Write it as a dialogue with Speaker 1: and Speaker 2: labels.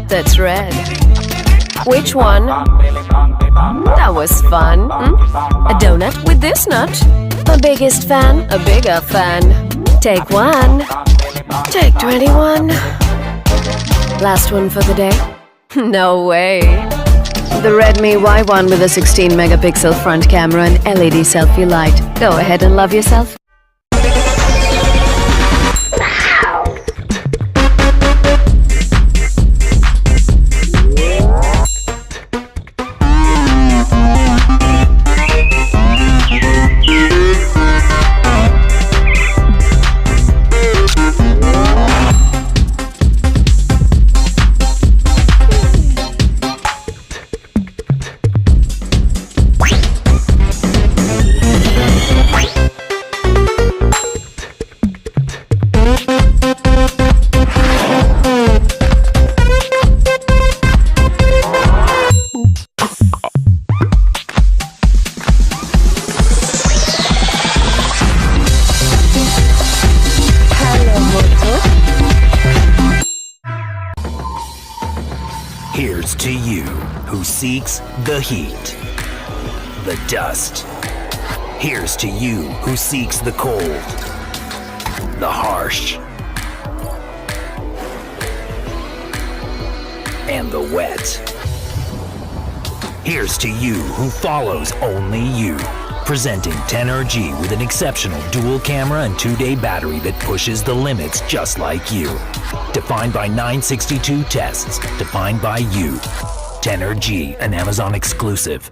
Speaker 1: That's red. Which one? That was fun. A donut with this nut. A biggest fan, a bigger fan. Take one. Take 21. Last one for the day? No way. The Redmi Y1 with a 16 megapixel front camera and LED selfie light. Go ahead and love yourself.
Speaker 2: Here's to you who seeks the heat, the dust. Here's to you who seeks the cold, the harsh, and the wet. Here's to you who follows only you. Presenting 10RG with an exceptional dual camera and 2-day battery that pushes the limits just like you. Defined by 962 tests, defined by you. 10RG, an Amazon exclusive.